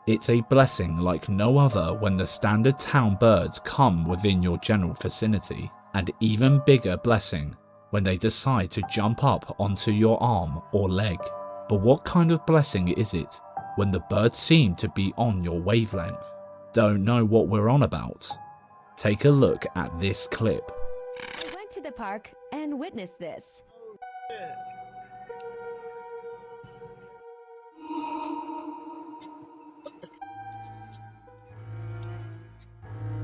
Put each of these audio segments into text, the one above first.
It's a blessing like no other when the standard town birds come within your general vicinity, and even bigger blessing when they decide to jump up onto your arm or leg. But what kind of blessing is it when the birds seem to be on your wavelength? Don't know what we're on about? Take a look at this clip. I went to the park and witnessed this.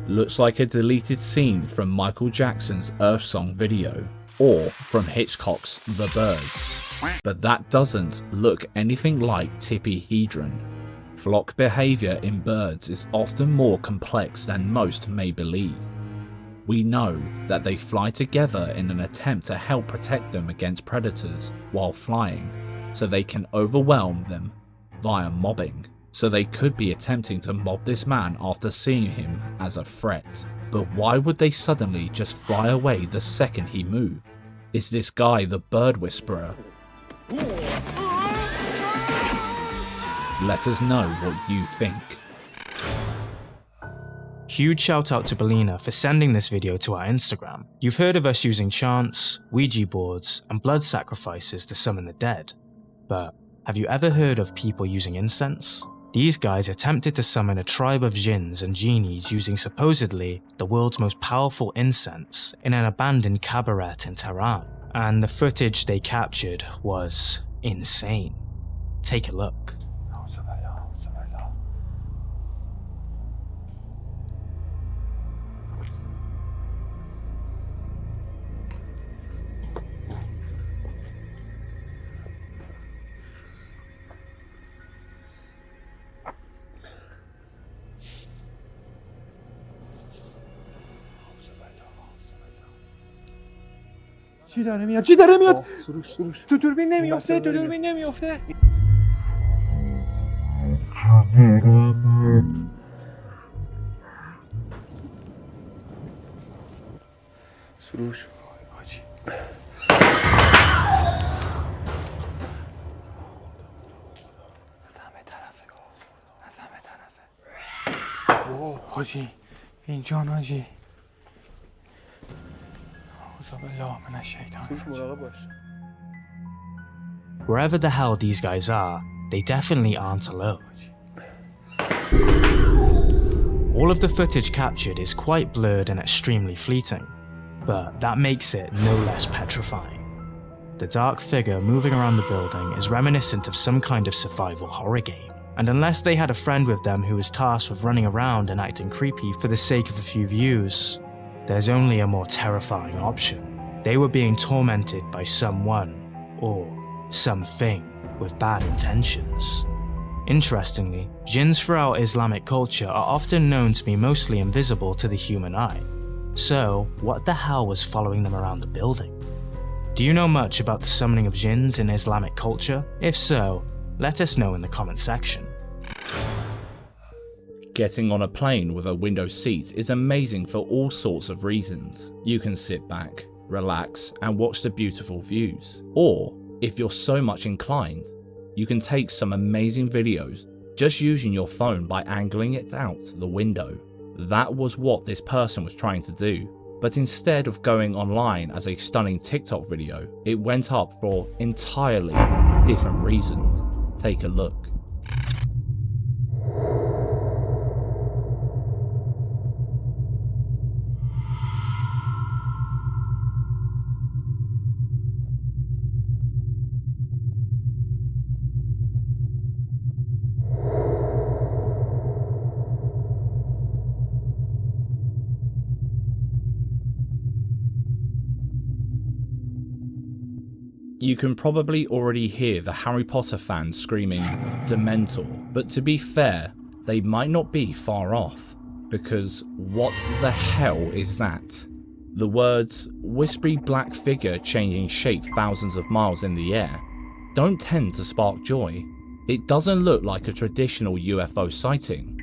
Looks like a deleted scene from Michael Jackson's Earth Song video, or from Hitchcock's The Birds. But that doesn't look anything like Tippyhedron. Flock behaviour in birds is often more complex than most may believe. We know that they fly together in an attempt to help protect them against predators while flying, so they can overwhelm them via mobbing. So they could be attempting to mob this man after seeing him as a threat. But why would they suddenly just fly away the second he moved? Is this guy the bird whisperer? Let us know what you think. Huge shout out to Belina for sending this video to our Instagram. You've heard of us using chants, Ouija boards, and blood sacrifices to summon the dead. But have you ever heard of people using incense? These guys attempted to summon a tribe of jinns and genies using supposedly the world's most powerful incense in an abandoned cabaret in Tehran, and the footage they captured was insane. Take a look. چی داره میاد؟ چی داره میاد؟ سروش تو دوربین نمیافته، تو دوربین نمیافته. سروش حاجی از همه طرفه حاجی اینجا حاجی Wherever the hell these guys are, they definitely aren't alone. All of the footage captured is quite blurred and extremely fleeting, but that makes it no less petrifying. The dark figure moving around the building is reminiscent of some kind of survival horror game, and unless they had a friend with them who was tasked with running around and acting creepy for the sake of a few views, there's only a more terrifying option. They were being tormented by someone, or something, with bad intentions. Interestingly, jinns throughout Islamic culture are often known to be mostly invisible to the human eye. So, what the hell was following them around the building? Do you know much about the summoning of jinns in Islamic culture? If so, let us know in the comment section. Getting on a plane with a window seat is amazing for all sorts of reasons. You can sit back, relax, and watch the beautiful views. Or, if you're so much inclined, you can take some amazing videos just using your phone by angling it out the window. That was what this person was trying to do, but instead of going online as a stunning TikTok video, it went up for entirely different reasons. Take a look. You can probably already hear the Harry Potter fans screaming Dementor, but to be fair, they might not be far off, because what the hell is that? The words whispery black figure changing shape thousands of miles in the air don't tend to spark joy. It doesn't look like a traditional UFO sighting,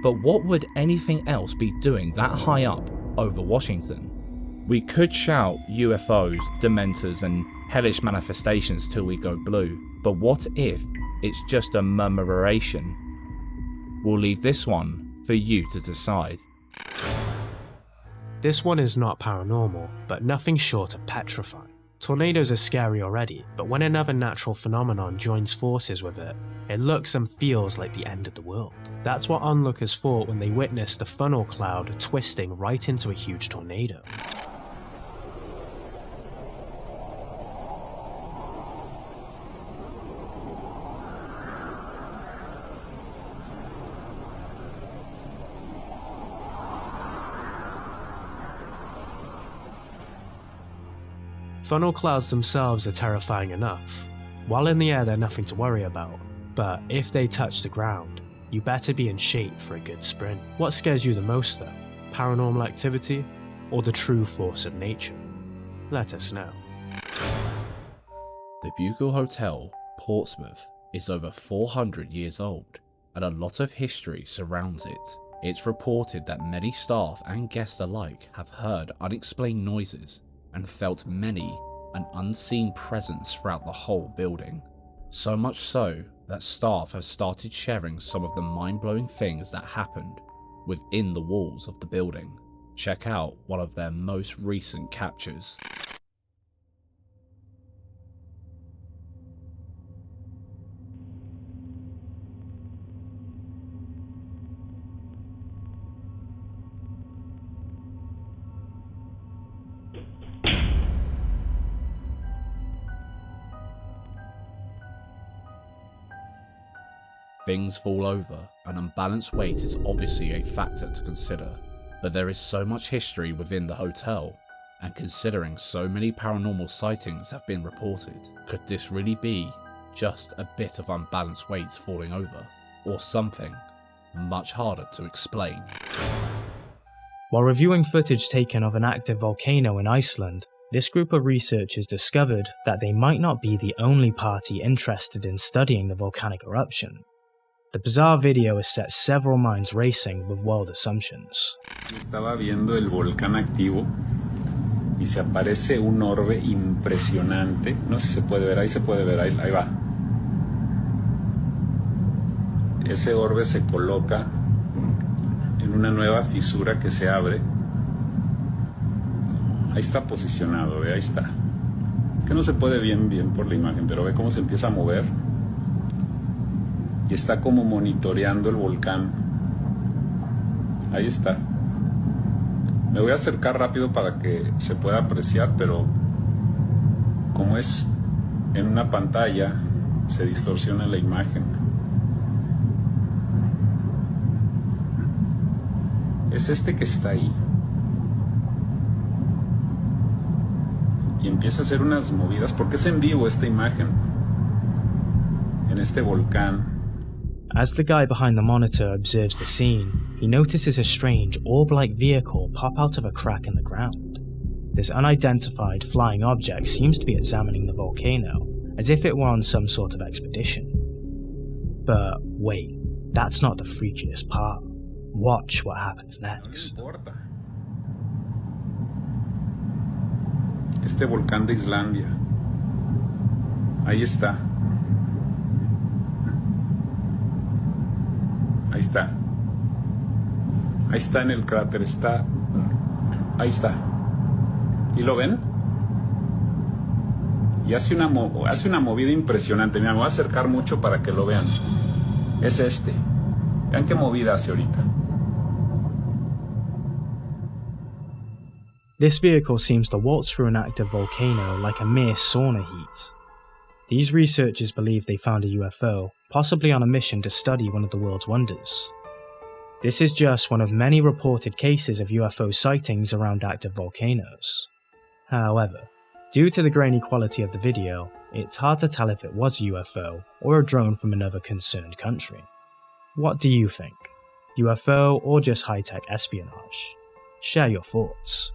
but what would anything else be doing that high up over Washington? We could shout UFOs, Dementors and hellish manifestations till we go blue, but what if it's just a murmuration? We'll leave this one for you to decide. This one is not paranormal, but nothing short of petrifying. Tornadoes are scary already, but when another natural phenomenon joins forces with it, it looks and feels like the end of the world. That's what onlookers thought when they witnessed a funnel cloud twisting right into a huge tornado. Funnel clouds themselves are terrifying enough. While in the air they're nothing to worry about, but if they touch the ground, you better be in shape for a good sprint. What scares you the most though? Paranormal activity or the true force of nature? Let us know. The Bugle Hotel, Portsmouth, is over 400 years old, and a lot of history surrounds it. It's reported that many staff and guests alike have heard unexplained noises and felt many an unseen presence throughout the whole building. So much so that staff have started sharing some of the mind-blowing things that happened within the walls of the building. Check out one of their most recent captures. Things fall over, and unbalanced weight is obviously a factor to consider, but there is so much history within the hotel, and considering so many paranormal sightings have been reported, could this really be just a bit of unbalanced weight falling over, or something much harder to explain? While reviewing footage taken of an active volcano in Iceland, this group of researchers discovered that they might not be the only party interested in studying the volcanic eruption. The bizarre video has set several minds racing with wild assumptions. Estaba viendo el volcán activo y se aparece un orbe impresionante. No sé si se puede ver, ahí va. Ese orbe se coloca en una nueva fisura que se abre. Ahí está posicionado, ve, ahí está. Es que no se puede bien por la imagen, pero ve cómo se empieza a mover. Y está como monitoreando el volcán. Ahí está. Me voy a acercar rápido para que se pueda apreciar, pero como es en una pantalla, se distorsiona la imagen. Es este que está ahí. Y empieza a hacer unas movidas, porque es en vivo esta imagen. En este volcán. As the guy behind the monitor observes the scene, he notices a strange orb-like vehicle pop out of a crack in the ground. This unidentified flying object seems to be examining the volcano, as if it were on some sort of expedition. But wait, that's not the freakiest part. Watch what happens next. Este volcán de Islandia. Ahí está. Ahí está. Ahí está en el cráter, está. Ahí está. ¿Y lo ven? Y hace una movida impresionante. Mira, me voy a acercar mucho para que lo vean. Es este. Vean qué movida hace ahorita. This vehicle seems to waltz through an active volcano like a mere sauna heat. These researchers believe they found a UFO, possibly on a mission to study one of the world's wonders. This is just one of many reported cases of UFO sightings around active volcanoes. However, due to the grainy quality of the video, it's hard to tell if it was a UFO or a drone from another concerned country. What do you think? UFO or just high-tech espionage? Share your thoughts.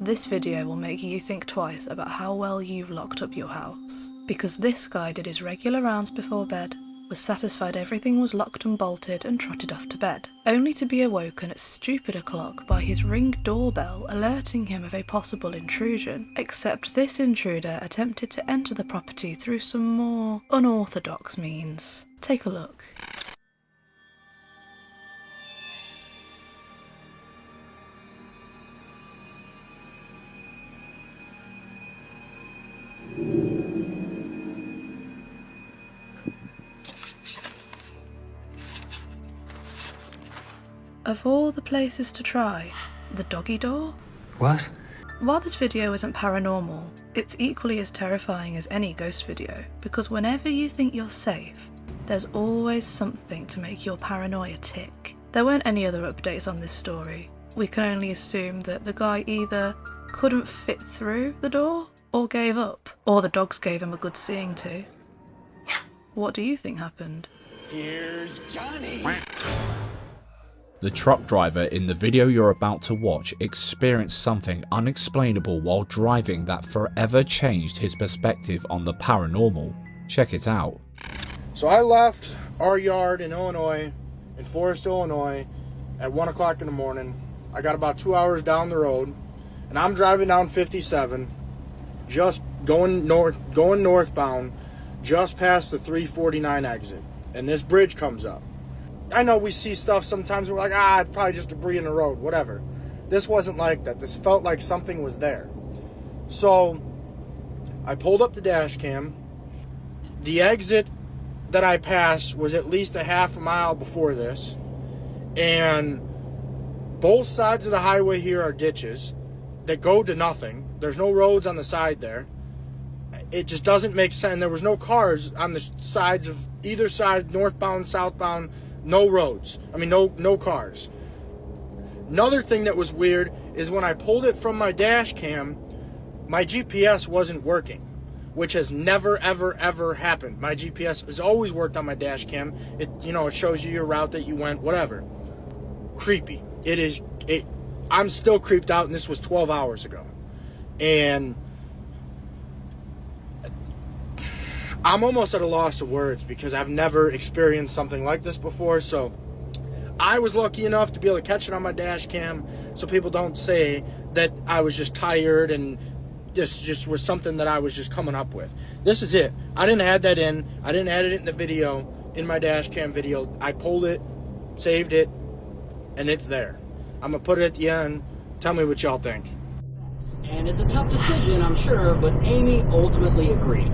This video will make you think twice about how well you've locked up your house. Because this guy did his regular rounds before bed, was satisfied everything was locked and bolted and trotted off to bed, only to be awoken at stupid o'clock by his Ring doorbell alerting him of a possible intrusion, except this intruder attempted to enter the property through some more unorthodox means. Take a look. Of all the places to try, the doggy door? What? While this video isn't paranormal, it's equally as terrifying as any ghost video, because whenever you think you're safe, there's always something to make your paranoia tick. There weren't any other updates on this story. We can only assume that the guy either couldn't fit through the door, or gave up, or the dogs gave him a good seeing to. What do you think happened? Here's Johnny. The truck driver in the video you're about to watch experienced something unexplainable while driving that forever changed his perspective on the paranormal. Check it out. So I left our yard in Illinois, in Forest, Illinois, at 1 o'clock in the morning. I got about 2 hours down the road, and I'm driving down 57, just going northbound, just past the 349 exit, and this bridge comes up. I know we see stuff sometimes, we're like, it's probably just debris in the road, whatever. This wasn't like that. This felt like something was there. So I pulled up the dash cam. The exit that I passed was at least a half a mile before this, and both sides of the highway here are ditches that go to nothing. There's no roads on the side there. It just doesn't make sense. There was no cars on the sides of either side, northbound, southbound. No roads. I mean, no cars. Another thing that was weird is when I pulled it from my dash cam, my GPS wasn't working, which has never, ever, ever happened. My GPS has always worked on my dash cam. It shows you your route that you went, whatever. Creepy. I'm still creeped out, and this was 12 hours ago. And I'm almost at a loss of words because I've never experienced something like this before. So I was lucky enough to be able to catch it on my dash cam so people don't say that I was just tired and this just was something that I was just coming up with. This is it. I didn't add that in. I didn't add it in the video, in my dash cam video. I pulled it, saved it, and it's there. I'm going to put it at the end. Tell me what y'all think. And it's a tough decision, I'm sure, but Amy ultimately agrees.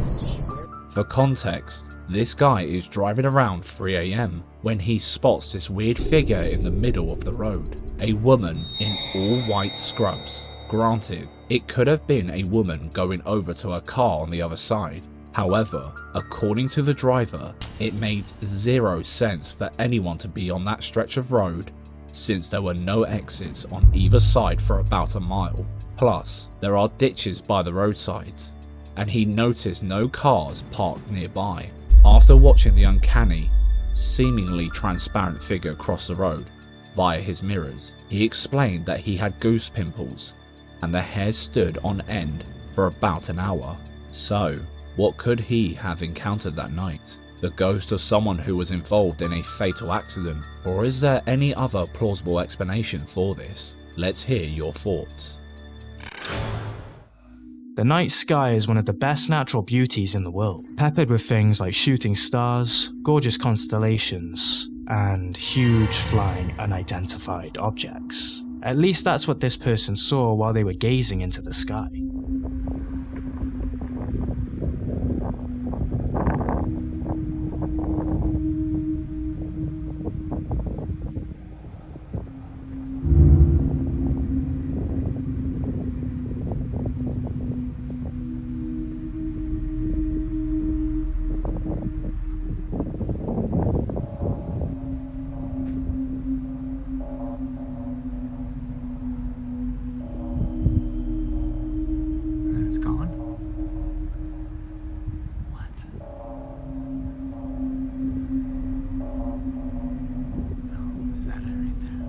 For context, this guy is driving around 3 AM when he spots this weird figure in the middle of the road. A woman in all white scrubs. Granted, it could have been a woman going over to a car on the other side. However, according to the driver, it made zero sense for anyone to be on that stretch of road since there were no exits on either side for about a mile. Plus, there are ditches by the roadsides, and he noticed no cars parked nearby. After watching the uncanny, seemingly transparent figure cross the road via his mirrors, he explained that he had goose pimples and the hair stood on end for about an hour. So, what could he have encountered that night? The ghost of someone who was involved in a fatal accident? Or is there any other plausible explanation for this? Let's hear your thoughts. The night sky is one of the best natural beauties in the world, peppered with things like shooting stars, gorgeous constellations, and huge flying unidentified objects. At least that's what this person saw while they were gazing into the sky. It's gone? What? No, is that it right there?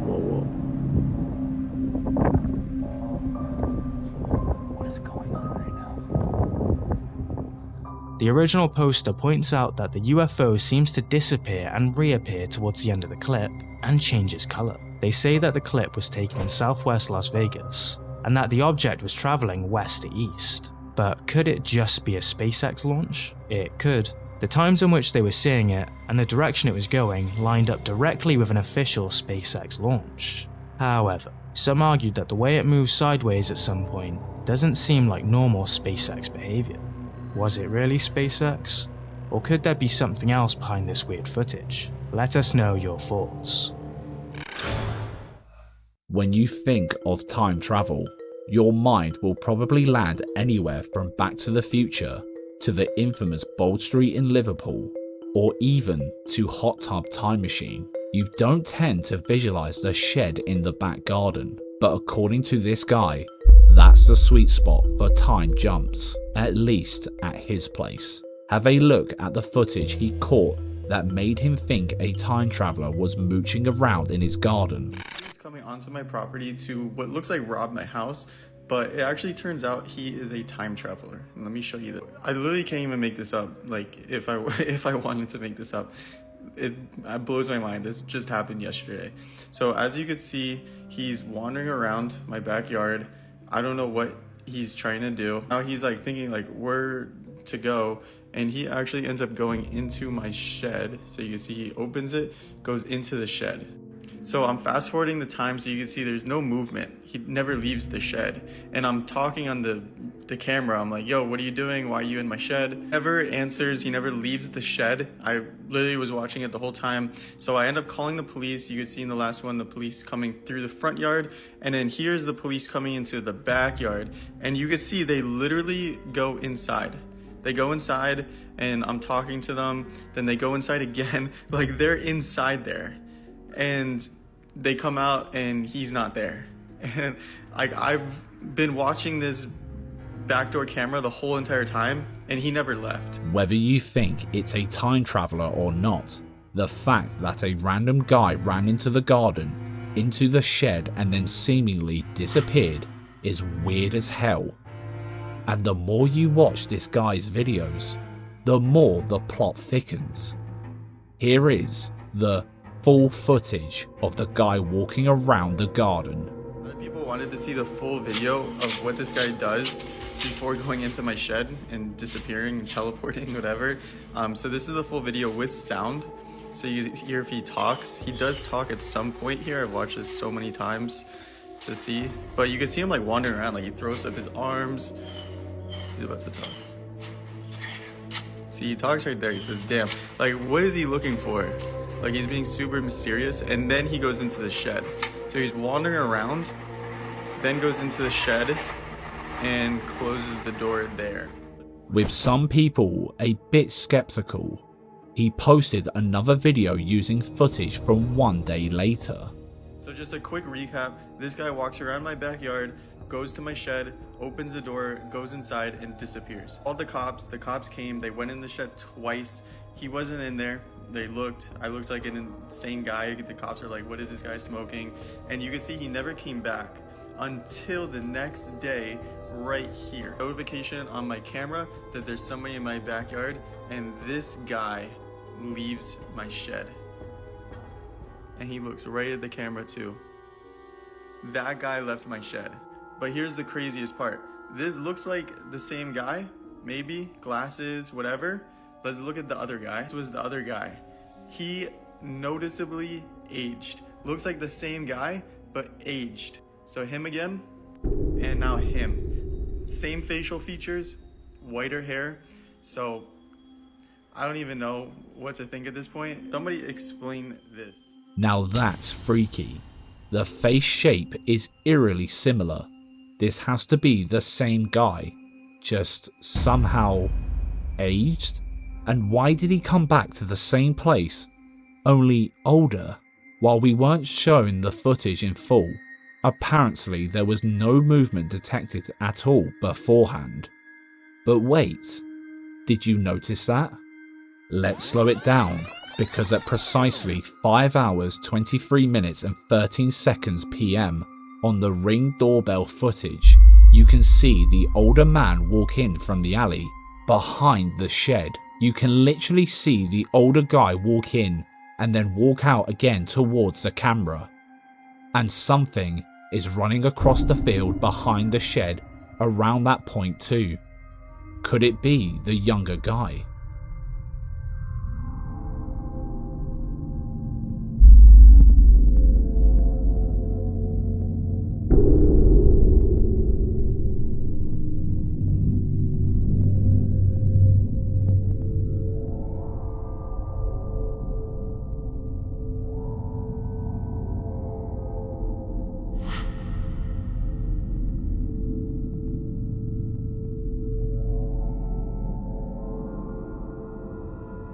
Whoa. What is going on right now? The original poster points out that the UFO seems to disappear and reappear towards the end of the clip and change its color. They say that the clip was taken in southwest Las Vegas, and that the object was travelling west to east. But could it just be a SpaceX launch? It could. The times in which they were seeing it and the direction it was going lined up directly with an official SpaceX launch. However, some argued that the way it moved sideways at some point doesn't seem like normal SpaceX behaviour. Was it really SpaceX? Or could there be something else behind this weird footage? Let us know your thoughts. When you think of time travel, your mind will probably land anywhere from Back to the Future to the infamous Bold Street in Liverpool, or even to Hot Tub Time Machine. You don't tend to visualize the shed in the back garden, but according to this guy, that's the sweet spot for time jumps, at least at his place. Have a look at the footage he caught that made him think a time traveler was mooching around in his garden. He's coming onto my property to what looks like rob my house, but it actually turns out he is a time traveler. And let me show you that. I literally can't even make this up. Like, if I wanted to make this up, it blows my mind. This just happened yesterday. So as you can see, he's wandering around my backyard. I don't know what he's trying to do. Now he's like thinking like where to go, and he actually ends up going into my shed. So you can see he opens it, goes into the shed. So I'm fast forwarding the time so you can see there's no movement. He never leaves the shed. And I'm talking on the camera. I'm like, yo, what are you doing? Why are you in my shed? Never answers. He never leaves the shed. I literally was watching it the whole time. So I end up calling the police. You could see in the last one, the police coming through the front yard. And then here's the police coming into the backyard. And you can see they literally go inside. They go inside and I'm talking to them. Then they go inside again. Like they're inside there. And they come out and he's not there. And I've been watching this backdoor camera the whole entire time and he never left. Whether you think it's a time traveler or not, the fact that a random guy ran into the garden, into the shed and then seemingly disappeared is weird as hell. And the more you watch this guy's videos, the more the plot thickens. Here is the full footage of the guy walking around the garden. People wanted to see the full video of what this guy does before going into my shed and disappearing and teleporting, whatever. So this is the full video with sound. So you hear if he talks. He does talk at some point here. I've watched this so many times to see. But you can see him like wandering around, like he throws up his arms. He's about to talk. See, he talks right there. He says, damn, like what is he looking for? Like he's being super mysterious, and then he goes into the shed. So he's wandering around, then goes into the shed and closes the door there. With some people a bit skeptical, he posted another video using footage from one day later. So just a quick recap, this guy walks around my backyard, goes to my shed, opens the door, goes inside and disappears. Called the cops came, they went in the shed twice. He wasn't in there. I looked like an insane guy. The cops are like, what is this guy smoking? And you can see he never came back until the next day right here. Notification on my camera that there's somebody in my backyard, and this guy leaves my shed. And he looks right at the camera too. That guy left my shed. But here's the craziest part. This looks like the same guy, maybe, glasses, whatever. Let's look at the other guy. This was the other guy. He noticeably aged. Looks like the same guy, but aged. So him again, and now him. Same facial features, whiter hair. So I don't even know what to think at this point. Somebody explain this. Now that's freaky. The face shape is eerily similar. This has to be the same guy, just somehow aged? And why did he come back to the same place, only older? While we weren't shown the footage in full, apparently there was no movement detected at all beforehand. But wait, did you notice that? Let's slow it down, because at precisely 5 hours 23 minutes and 13 seconds PM on the Ring doorbell footage, you can see the older man walk in from the alley behind the shed. You can literally see the older guy walk in and then walk out again towards the camera. And something is running across the field behind the shed around that point too. Could it be the younger guy?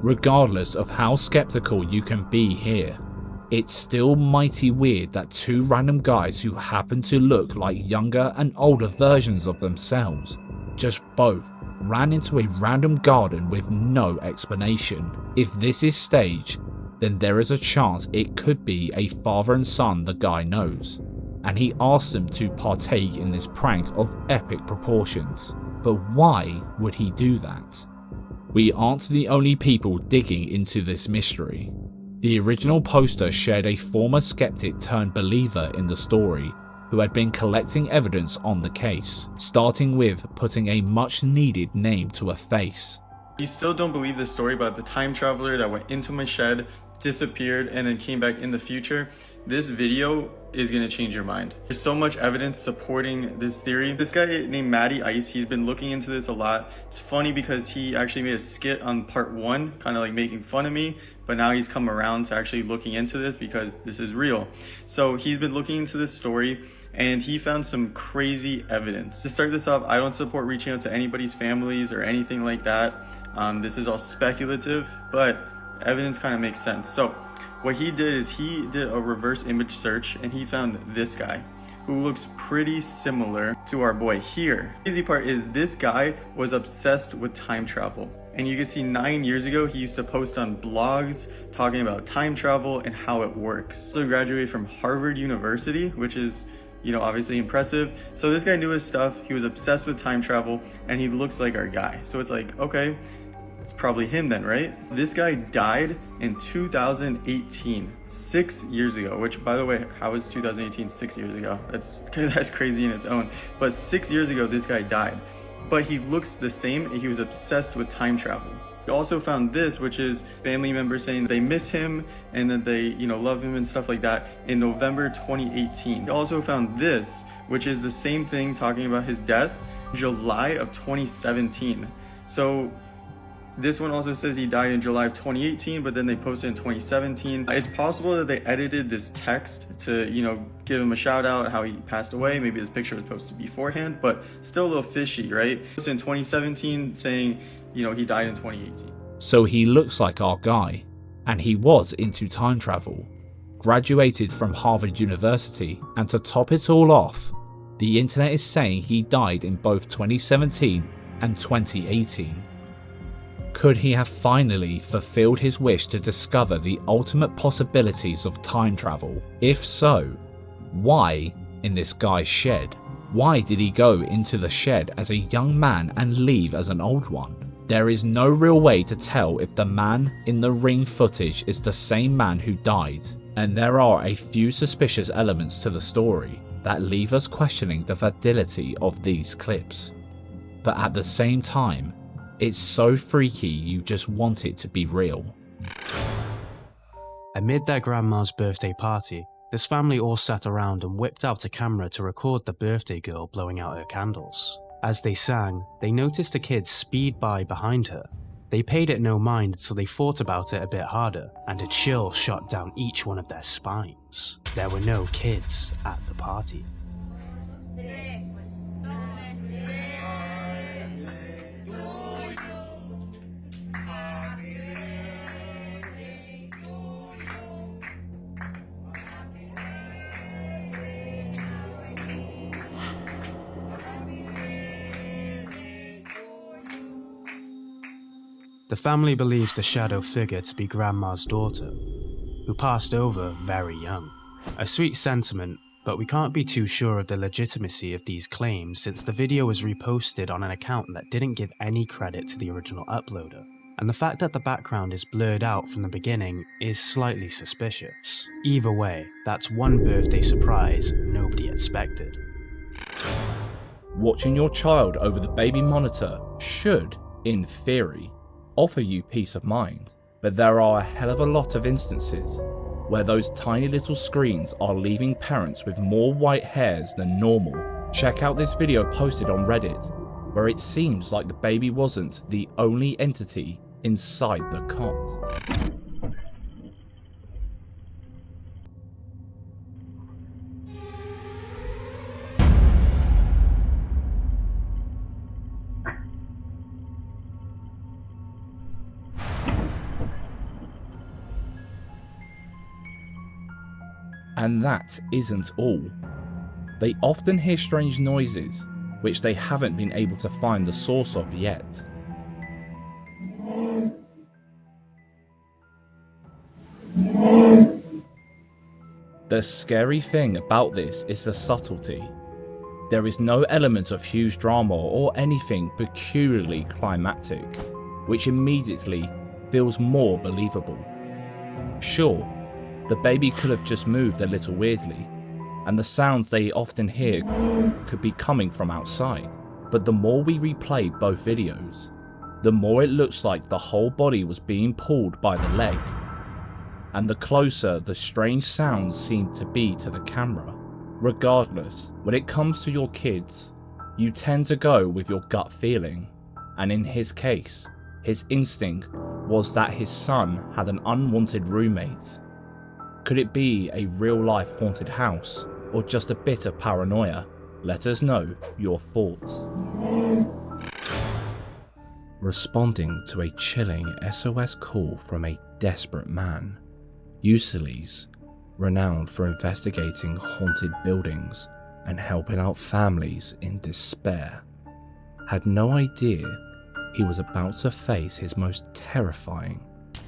Regardless of how skeptical you can be here, it's still mighty weird that two random guys who happen to look like younger and older versions of themselves just both ran into a random garden with no explanation. If this is staged, then there is a chance it could be a father and son the guy knows, and he asks them to partake in this prank of epic proportions. But why would he do that? We aren't the only people digging into this mystery. The original poster shared a former skeptic turned believer in the story who had been collecting evidence on the case, starting with putting a much needed name to a face. You still don't believe this story about the time traveler that went into my shed, disappeared, and then came back in the future? This video is going to change your mind. There's so much evidence supporting this theory. This guy named Matty Ice, he's been looking into this a lot. It's funny because he actually made a skit on part 1, kind of like making fun of me, but now he's come around to actually looking into this because this is real. So he's been looking into this story and he found some crazy evidence. To start this off, I don't support reaching out to anybody's families or anything like that. This is all speculative, but evidence kind of makes sense. So what he did is he did a reverse image search and he found this guy who looks pretty similar to our boy here. The crazy part is this guy was obsessed with time travel. And you can see 9 years ago, he used to post on blogs talking about time travel and how it works. So he graduated from Harvard University, which is, you know, obviously impressive. So this guy knew his stuff. He was obsessed with time travel and he looks like our guy. So it's like, okay, it's probably him then, right? This guy died in 2018, 6 years ago, which by the way, how is 2018 6 years ago? That's crazy in its own. But 6 years ago, this guy died. But he looks the same and he was obsessed with time travel. We also found this, which is family members saying they miss him and that they, you know, love him and stuff like that in November 2018. We also found this, which is the same thing talking about his death, July of 2017. So this one also says he died in July of 2018, but then they posted in 2017. It's possible that they edited this text to, you know, give him a shout out how he passed away. Maybe this picture was posted beforehand, but still a little fishy, right? It's in 2017 saying, you know, he died in 2018. So he looks like our guy, and he was into time travel, graduated from Harvard University, and to top it all off, the internet is saying he died in both 2017 and 2018. Could he have finally fulfilled his wish to discover the ultimate possibilities of time travel? If so, why in this guy's shed? Why did he go into the shed as a young man and leave as an old one? There is no real way to tell if the man in the ring footage is the same man who died, and there are a few suspicious elements to the story that leave us questioning the validity of these clips. But at the same time, it's so freaky you just want it to be real. Amid their grandma's birthday party, this family all sat around and whipped out a camera to record the birthday girl blowing out her candles. As they sang, they noticed a kid speed by behind her. They paid it no mind until they thought about it a bit harder, and a chill shot down each one of their spines. There were no kids at the party. The family believes the shadow figure to be Grandma's daughter, who passed over very young. A sweet sentiment, but we can't be too sure of the legitimacy of these claims since the video was reposted on an account that didn't give any credit to the original uploader. and the fact that the background is blurred out from the beginning is slightly suspicious. Either way, that's one birthday surprise nobody expected. Watching your child over the baby monitor should, in theory, offer you peace of mind, but there are a hell of a lot of instances where those tiny little screens are leaving parents with more white hairs than normal. Check out this video posted on Reddit, where it seems like the baby wasn't the only entity inside the cot. And that isn't all. They often hear strange noises, which they haven't been able to find the source of yet. The scary thing about this is the subtlety. There is no element of huge drama or anything peculiarly climactic, which immediately feels more believable. Sure, the baby could have just moved a little weirdly, and the sounds they often hear could be coming from outside, but the more we replay both videos, the more it looks like the whole body was being pulled by the leg, and the closer the strange sounds seem to be to the camera. Regardless, when it comes to your kids, you tend to go with your gut feeling, and in his case, his instinct was that his son had an unwanted roommate. Could it be a real-life haunted house, or just a bit of paranoia? Let us know your thoughts. Responding to a chilling SOS call from a desperate man, Ulysses, renowned for investigating haunted buildings and helping out families in despair, had no idea he was about to face his most terrifying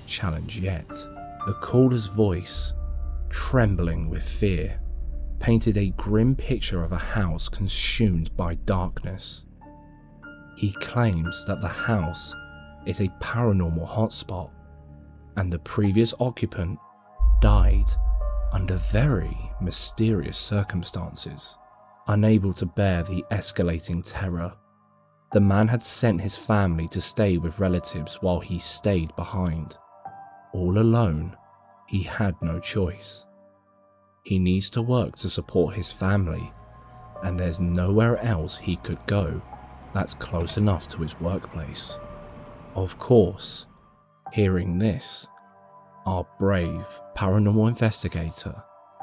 challenge yet. The caller's voice, trembling with fear, painted a grim picture of a house consumed by darkness. He claims that the house is a paranormal hotspot, and the previous occupant died under very mysterious circumstances. Unable to bear the escalating terror, the man had sent his family to stay with relatives while he stayed behind. All alone, he had no choice. He needs to work to support his family, and there's nowhere else he could go that's close enough to his workplace. Of course, hearing this, our brave paranormal investigator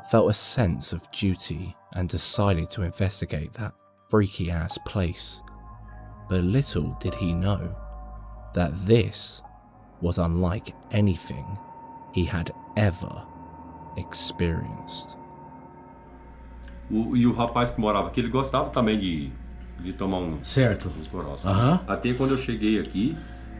felt a sense of duty and decided to investigate that freaky ass place. But little did he know that this was unlike anything he had ever experienced. E o rapaz que morava aqui, ele gostava também de tomar uns gorós. Sabe? Até quando eu cheguei aqui,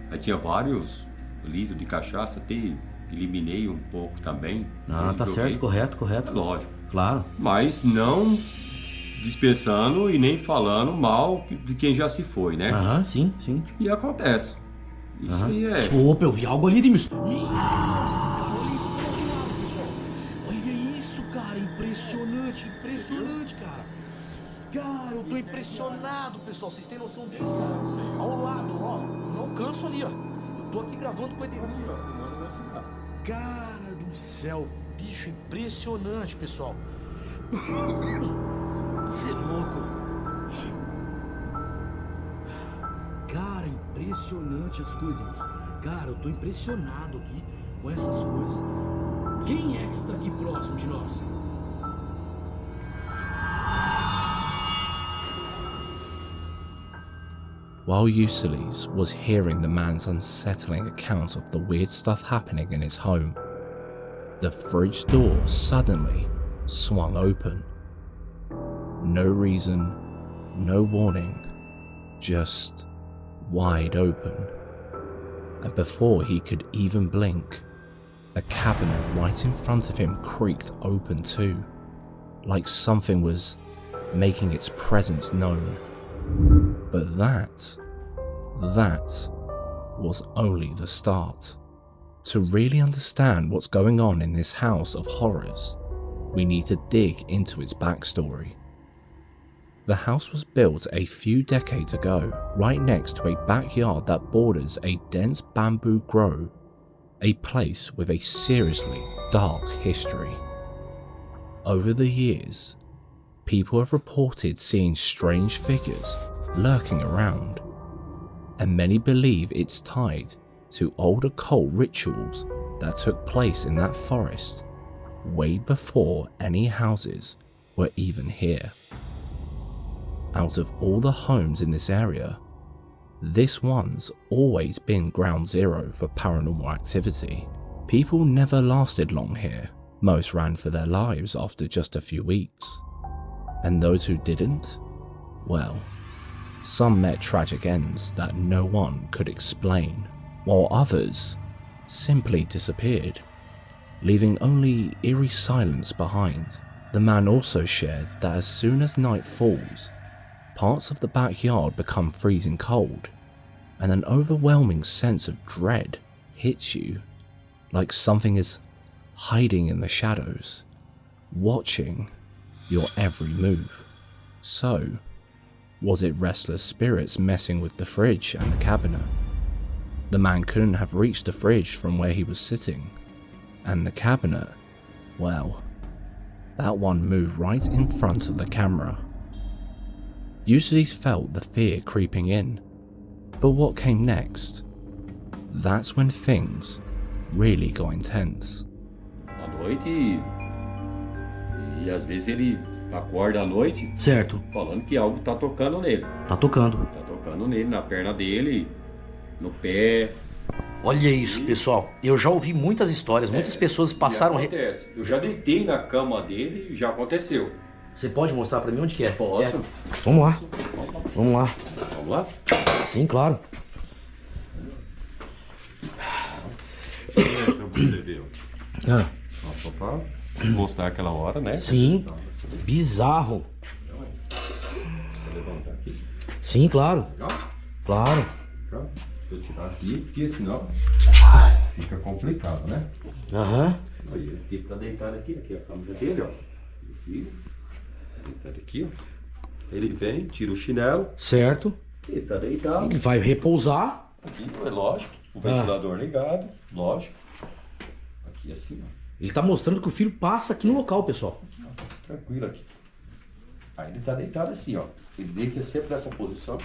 aí tinha vários litros de cachaça, até eliminei um pouco também. Ah, tá certo, correto. É lógico. Claro. Mas não dispensando e nem falando mal de quem já se foi, né? Sim. E acontece. Isso aí é... Opa, eu vi algo ali de mistério. Nossa, cara, olha isso por esse lado, pessoal. Olha isso, cara, impressionante, cara. Cara, eu tô impressionado, pessoal. Vocês têm noção disso, cara? Ao lado, ó. Eu não canso ali, ó. Eu tô aqui gravando com o Edenilson. Cara do céu, bicho, impressionante, pessoal. Você é louco. Cara, impressionante as coisas. Cara, eu tô impressionado aqui com essas coisas. Quem é que está aqui próximo de nós? While Ulysses was hearing the man's unsettling account of the weird stuff happening in his home, the fridge door suddenly swung open. No reason, no warning, just wide open. And before he could even blink, a cabinet right in front of him creaked open too, like something was making its presence known. But that was only the start. To really understand what's going on in this house of horrors, we need to dig into its backstory. The house was built a few decades ago, right next to a backyard that borders a dense bamboo grove, a place with a seriously dark history. Over the years, people have reported seeing strange figures lurking around, and many believe it's tied to old occult rituals that took place in that forest way before any houses were even here. Out of all the homes in this area, this one's always been ground zero for paranormal activity. People never lasted long here. Most ran for their lives after just a few weeks. And those who didn't, well, some met tragic ends that no one could explain, while others simply disappeared, leaving only eerie silence behind. The man also shared that as soon as night falls, parts of the backyard become freezing cold, and an overwhelming sense of dread hits you, like something is hiding in the shadows, watching your every move. So, was it restless spirits messing with the fridge and the cabinet? The man couldn't have reached the fridge from where he was sitting, and the cabinet, well, that one moved right in front of the camera. Usually felt the fear creeping in, but what came next? That's when things really got intense. À noite e às vezes ele acorda à noite, certo, falando que algo tá tocando nele. Tá tocando. Tá tocando nele, na perna dele, no pé. Olha isso, pessoal. Eu já ouvi muitas histórias, muitas pessoas passaram... Acontece. Eu já deitei na cama dele e já aconteceu. Você pode mostrar pra mim onde que é? Posso. Vamos lá. Vamos lá. Vamos lá? Sim, claro. Você viu? Ah. Só pra mostrar aquela hora, né? Sim. Bizarro. Sim, claro. Claro. Se eu tirar aqui, porque senão fica complicado, né? Aham. Aí, ele tá deitado aqui, aqui é a câmera dele, ó. Aqui. Deitado aqui, ó. Ele vem, tira o chinelo. Certo. Ele tá deitado. Ele vai repousar. Aqui, é lógico. O ventilador ligado, lógico. Aqui assim, ó. Ele tá mostrando que o filho passa aqui no local, pessoal. Aqui, ó. Tranquilo aqui. Aí ele tá deitado assim, ó. Ele deita sempre nessa posição,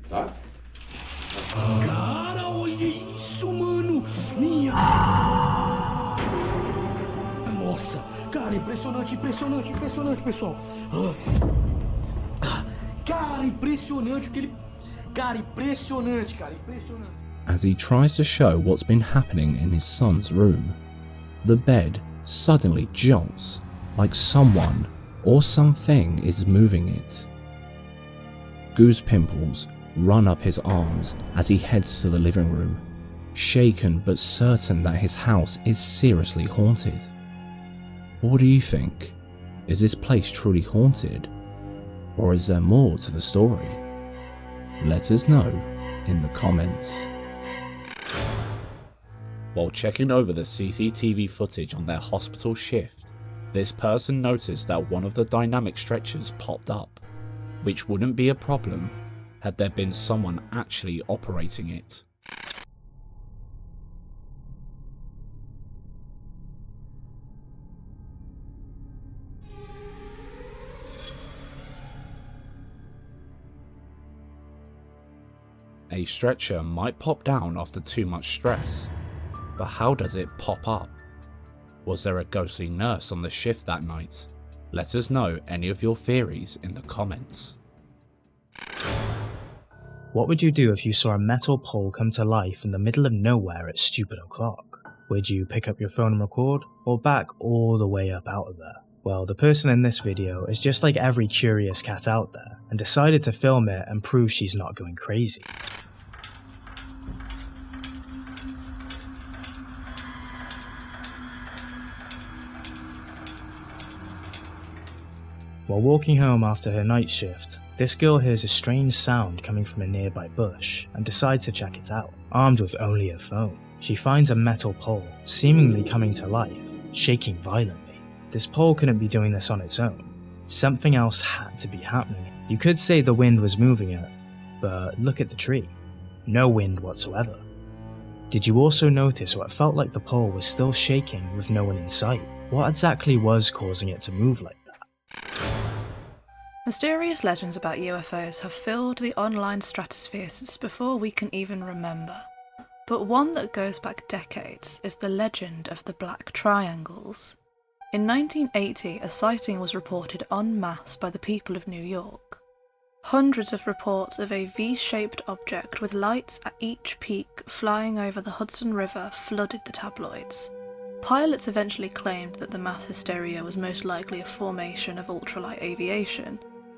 tá? Cara, olha isso, mano! Minha... Nossa! Cara, impressionante, impressionante, impressionante, pessoal! Cara, impressionante o que ele... Cara, impressionante, cara, impressionante! As he tries to show what's been happening in his son's room, the bed suddenly jolts like someone or something is moving it. Goose Pimples run up his arms as he heads to the living room, shaken but certain that his house is seriously haunted. What do you think? Is this place truly haunted? Or is there more to the story? Let us know in the comments. While checking over the CCTV footage on their hospital shift, this person noticed that one of the dynamic stretchers popped up, which wouldn't be a problem had there been someone actually operating it. A stretcher might pop down after too much stress, but how does it pop up? Was there a ghostly nurse on the shift that night? Let us know any of your theories in the comments. What would you do if you saw a metal pole come to life in the middle of nowhere at stupid o'clock? Would you pick up your phone and record, or back all the way up out of there? Well, the person in this video is just like every curious cat out there, and decided to film it and prove she's not going crazy. While walking home after her night shift, This girl hears a strange sound coming from a nearby bush and decides to check it out. Armed with only her phone, she finds a metal pole seemingly coming to life, shaking violently. This pole couldn't be doing this on its own. Something else had to be happening. You could say the wind was moving it, but look at the tree. No wind whatsoever. Did you also notice what felt like the pole was still shaking with no one in sight? What exactly was causing it to move like that? Mysterious legends about UFOs have filled the online stratosphere since before we can even remember. But one that goes back decades is the legend of the Black Triangles. In 1980, a sighting was reported en masse by the people of New York. Hundreds of reports of a V-shaped object with lights at each peak flying over the Hudson River flooded the tabloids. Pilots eventually claimed that the mass hysteria was most likely a formation of ultralight aviation,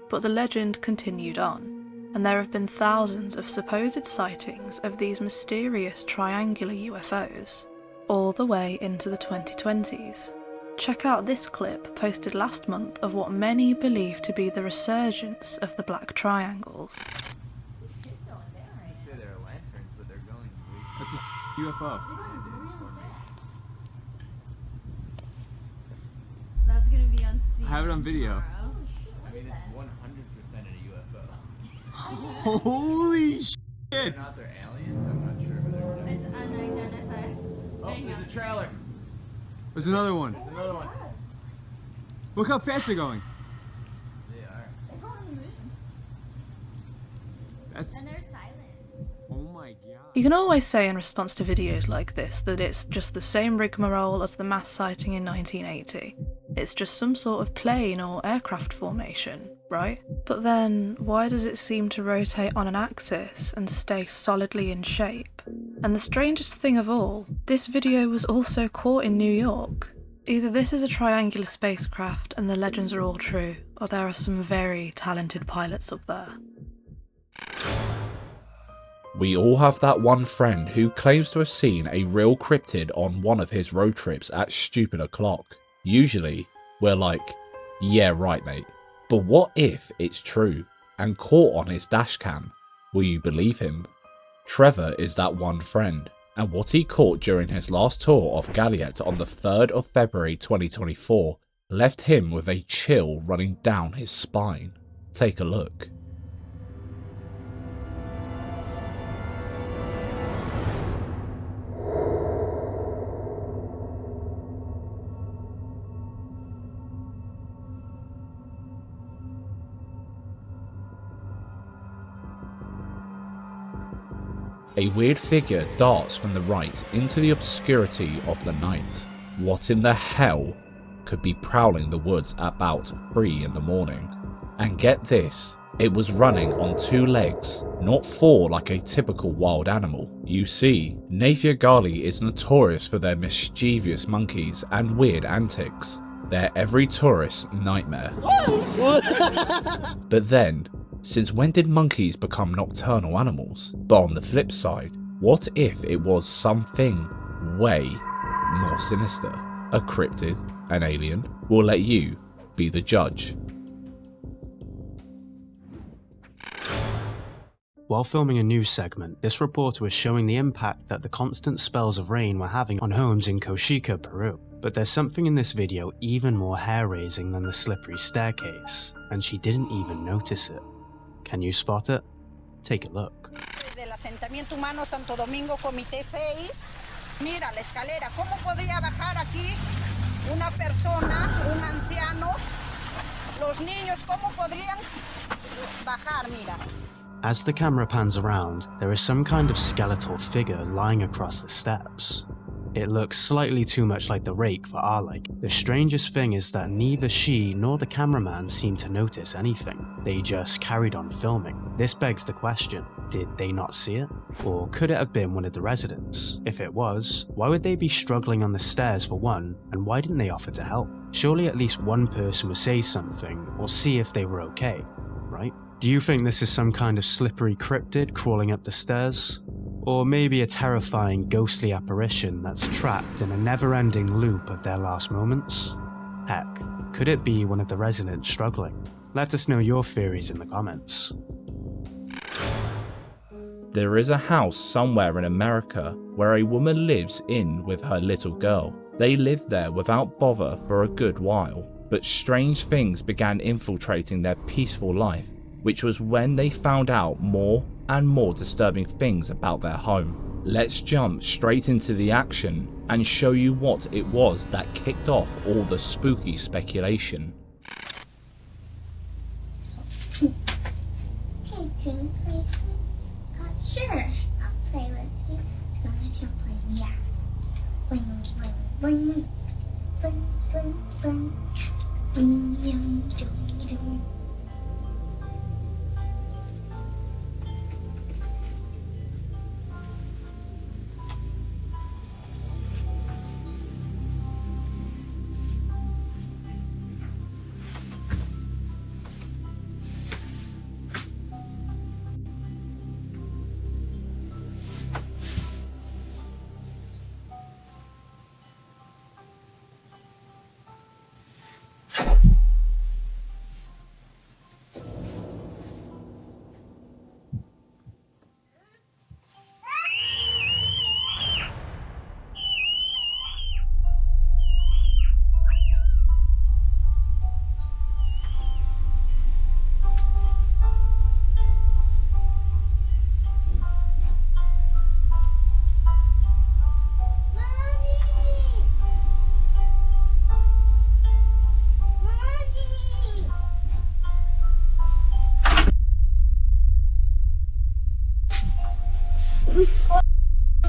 but the legend continued on, and there have been thousands of supposed sightings of these mysterious triangular UFOs, all the way into the 2020s. Check out this clip posted last month of what many believe to be the resurgence of the Black Triangles. That's a UFO. That's gonna be on I have it on video. I mean, it's 100% a UFO. Holy shit! They're not, they're aliens? I'm not sure, but they're... It's unidentified. Oh, there's a trailer. There's another one. There's another one. Look how fast they're going. They are. They're going on the moon. That's... And they're silent. Oh my god. You can always say in response to videos like this that it's just the same rigmarole as the mass sighting in 1980. It's just some sort of plane or aircraft formation, right? But then, why does it seem to rotate on an axis and stay solidly in shape? And the strangest thing of all, this video was also caught in New York. Either this is a triangular spacecraft and the legends are all true, or there are some very talented pilots up there. We all have that one friend who claims to have seen a real cryptid on one of his road trips at stupid o'clock. Usually, we're like, yeah right mate. But what if it's true and caught on his dash cam? Will you believe him? Trevor is that one friend, and what he caught during his last tour of Galiet on the 3rd of February 2024 left him with a chill running down his spine. Take a look. A weird figure darts from the right into the obscurity of the night. What in the hell could be prowling the woods at about 3 in the morning? And get this, it was running on 2 legs, not 4 like a typical wild animal. You see, Nathia Gali is notorious for their mischievous monkeys and weird antics. They're every tourist's nightmare. But then, since when did monkeys become nocturnal animals? But on the flip side, what if it was something way more sinister? A cryptid, an alien? We'll let you be the judge. While filming a news segment, this reporter was showing the impact that the constant spells of rain were having on homes in Coxica, Peru. But there's something in this video even more hair-raising than the slippery staircase, and she didn't even notice it. Can you spot it? Take a look. Del asentamiento humano Santo Domingo, Comité 6. Mira la escalera. ¿Cómo podría bajar aquí una persona, un anciano? Los niños, ¿cómo podrían bajar? Mira. As the camera pans around, there is some kind of skeletal figure lying across the steps. It looks slightly too much like the rake for our liking. The strangest thing is that neither she nor the cameraman seemed to notice anything. They just carried on filming. This begs the question, did they not see it? Or could it have been one of the residents? If it was, why would they be struggling on the stairs for one, and why didn't they offer to help? Surely at least one person would say something, or see if they were okay, right? Do you think this is some kind of slippery cryptid crawling up the stairs? Or maybe a terrifying ghostly apparition that's trapped in a never-ending loop of their last moments? Heck, could it be one of the residents struggling? Let us know your theories in the comments. There is a house somewhere in America where a woman lives in with her little girl. They lived there without bother for a good while, but strange things began infiltrating their peaceful life, which was when they found out more and more disturbing things about their home. Let's jump straight into the action and show you what it was that kicked off all the spooky speculation. Hey, do you play? Sure, I'll play with you. So let you play, yeah. Bling, bling, bling, bling, bling, bling, yum, dum, dum. What's going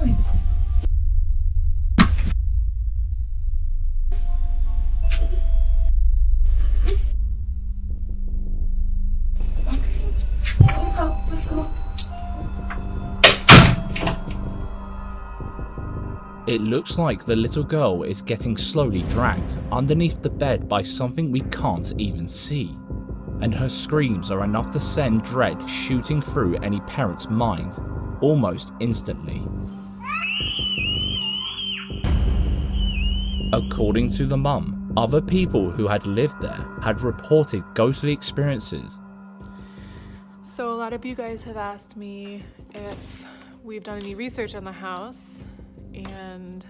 on? Let's go, let's go. It looks like the little girl is getting slowly dragged underneath the bed by something we can't even see, and her screams are enough to send dread shooting through any parent's mind almost instantly. According to the mum, other people who had lived there had reported ghostly experiences. So a lot of you guys have asked me if we've done any research on the house, and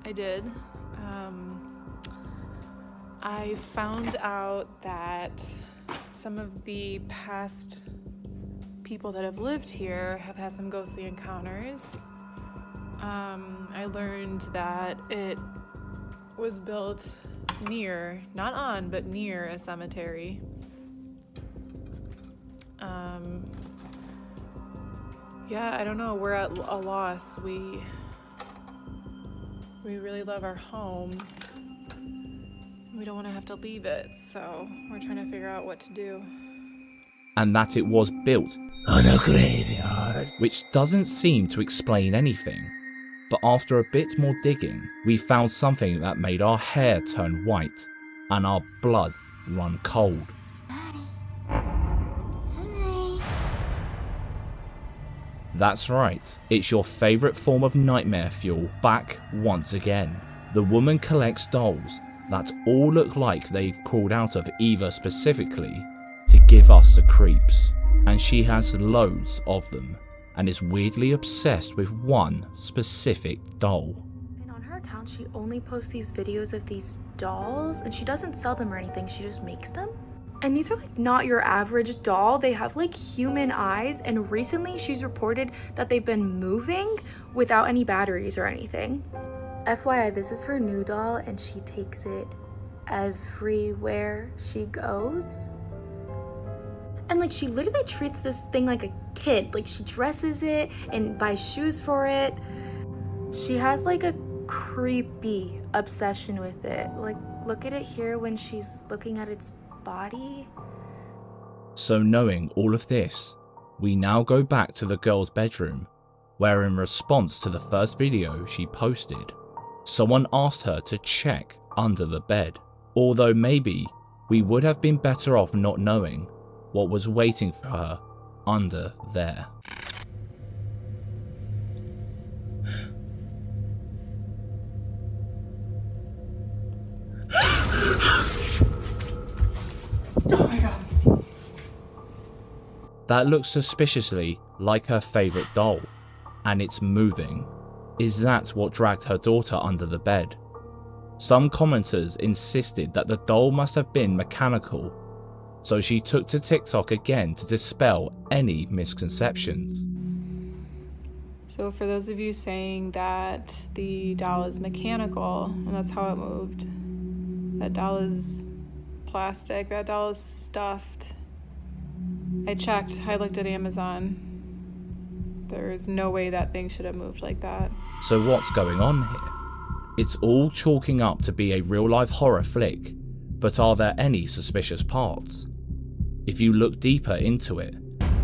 I did. I found out that some of the past people that have lived here have had some ghostly encounters. I learned that it was built near, not on, but near a cemetery. Yeah, I don't know, we're at a loss. We really love our home. We don't want to have to leave it, so we're trying to figure out what to do. And that it was built on a graveyard, which doesn't seem to explain anything. But after a bit more digging, we found something that made our hair turn white and our blood run cold. That's right, it's your favourite form of nightmare fuel back once again. The woman collects dolls that all look like they've crawled out of Eva specifically to give us the creeps, and she has loads of them and is weirdly obsessed with one specific doll. And on her account, she only posts these videos of these dolls, and she doesn't sell them or anything, she just makes them. And these are like not your average doll. They have like human eyes, and recently she's reported that they've been moving without any batteries or anything. FYI, this is her new doll, and she takes it everywhere she goes. And like she literally treats this thing like a kid. Like she dresses it and buys shoes for it. She has like a creepy obsession with it. Like look at it here when she's looking at its body. So knowing all of this, we now go back to the girl's bedroom, where in response to the first video she posted, someone asked her to check under the bed. Although maybe we would have been better off not knowing what was waiting for her under there. That looks suspiciously like her favourite doll, and it's moving. Is that what dragged her daughter under the bed? Some commenters insisted that the doll must have been mechanical, so she took to TikTok again to dispel any misconceptions. So for those of you saying that the doll is mechanical and that's how it moved, that doll is plastic, that doll is stuffed. I checked, I looked at Amazon. There's no way that thing should have moved like that. So what's going on here? It's all chalking up to be a real-life horror flick, but are there any suspicious parts? If you look deeper into it,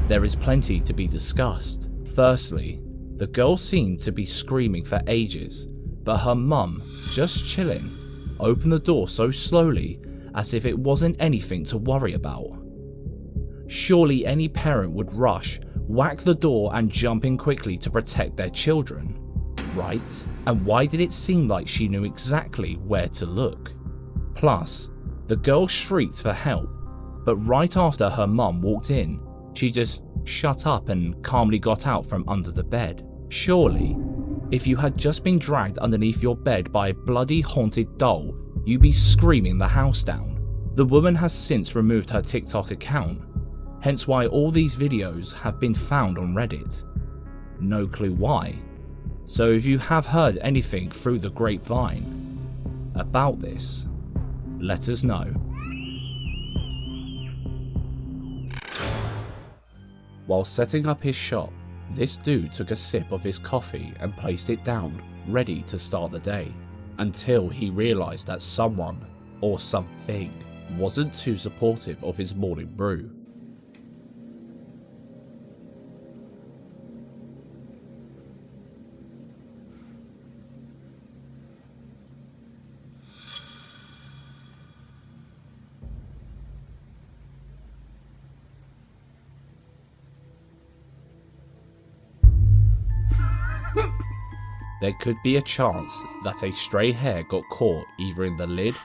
there is plenty to be discussed. Firstly, the girl seemed to be screaming for ages, but her mum, just chilling, opened the door so slowly as if it wasn't anything to worry about. Surely any parent would rush, whack the door and jump in quickly to protect their children, right? And why did it seem like she knew exactly where to look? Plus, the girl shrieked for help, but right after her mum walked in, she just shut up and calmly got out from under the bed. Surely, if you had just been dragged underneath your bed by a bloody haunted doll, you'd be screaming the house down. The woman has since removed her TikTok account, hence why all these videos have been found on Reddit. No clue why. So if you have heard anything through the grapevine about this, let us know. While setting up his shop, this dude took a sip of his coffee and placed it down, ready to start the day, until he realised that someone, or something, wasn't too supportive of his morning brew. There could be a chance that a stray hair got caught either in the lid